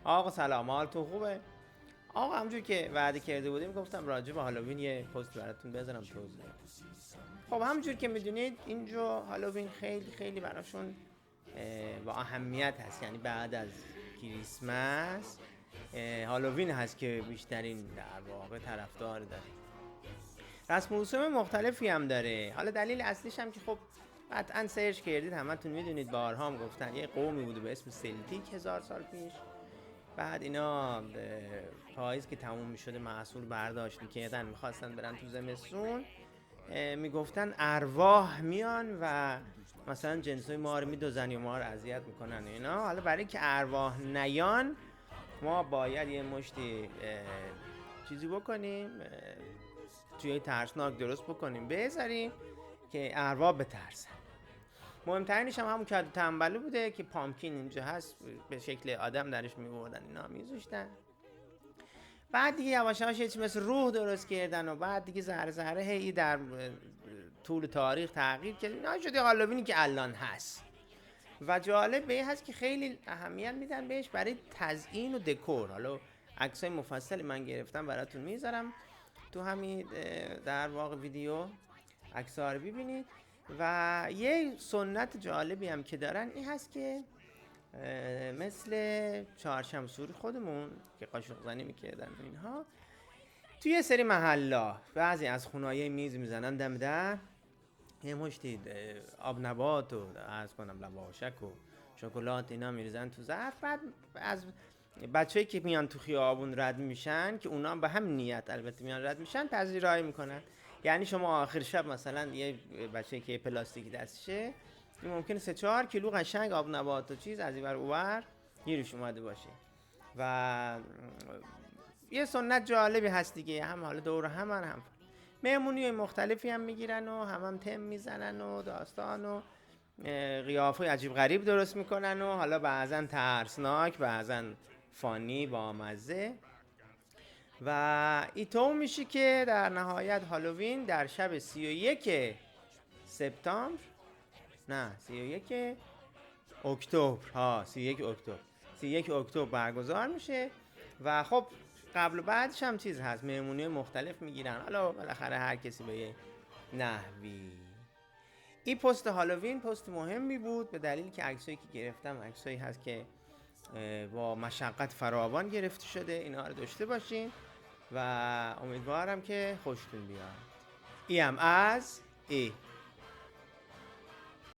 آقا سلام، حالتون خوبه؟ آقا همونجور که وعده کرده بودیم گفتم راجع به هالووین یه پست براتون بذارم توضیح. خب همونجور که میدونید اینجا هالووین خیلی خیلی براشون با اهمیت هست، یعنی بعد از کریسمس هالووین هست که بیشترین در واقع طرفدار داره. رسم و رسوم مختلفی هم داره. حالا دلیل اصلیش هم که خب قطعا سرچ کردید، همتون میدونید، بارها هم گفتن یه قومی بوده به اسم سلتیک 1000 سال پیش. بعد اینا پاییز که تموم میشده محصول برداشت میکردن، میخواستن برن تو زمستون، میگفتن ارواح میان و مثلا جنسای ما رو میدوزن یا ما رو اذیت میکنن اینا. حالا برای که ارواح نیان ما باید یه مشتی چیزی بکنیم، توی ترسناک درست بکنیم بذاریم که ارواح بترسن. مهمترینش هم همون کدو تنبلو بوده که پامکین اینجا هست، به شکل آدم درش میبردن اینا میذاشتن. بعد دیگه یواش یواش چیزی مثل روح درست کردن و بعد دیگه ذره ذره هی در طول تاریخ تغییر کرد اینا شده هالووینی که الان هست. و جالب به این هست که خیلی اهمیت میدن بهش برای تزیین و دکور. حالا عکسای مفصلی من گرفتم براتون میذارم تو همین در واقع ویدیو، عکس‌ها رو ببینید. و یه سنت جالبی هم که دارن این هست که مثل چهارشنبه سوری خودمون که قاشق زنی میکردن اینها، توی یه سری محلا بعضی از خونه‌های میز میزنن دم در، یه مشتی آب نبات و عرض کنم لواشک و شکلات اینا میریزن تو ظرف. بعد از بچه‌ای که میان تو خیابون رد میشن، که اونا به هم نیت البته میان رد میشن، پذیرایی میکنن. یعنی شما آخر شب مثلا یه بچه‌ای که پلاستیکی دستشه، ممکنه 3-4 کیلو قشنگ آب نبات و چیز از این ور اونور گیرش اومده باشه. و یه سنت جالبی هست دیگه، هم حالا دور هم مهمونی مختلفی هم میگیرن و هم تم میزنن و داستان و قیافه عجیب غریب درست میکنن و حالا بعضا ترسناک بعضا فانی با مزه. و ایتو میشه که در نهایت هالووین در شب 31 سپتامبر، نه 31 اکتبر، 31 اکتبر برگزار میشه. و خب قبل و بعدش هم چیز هست، مهمونی مختلف میگیرن، حالا بالاخره هر کسی به یه نحوی. این پست هالووین پست مهمی بود به دلیل که عکسایی که گرفتم عکسایی هست که با مشقت فراوان گرفته شده. اینا رو داشته باشین و امیدوارم که خوشتون بیاد. ای هم از ای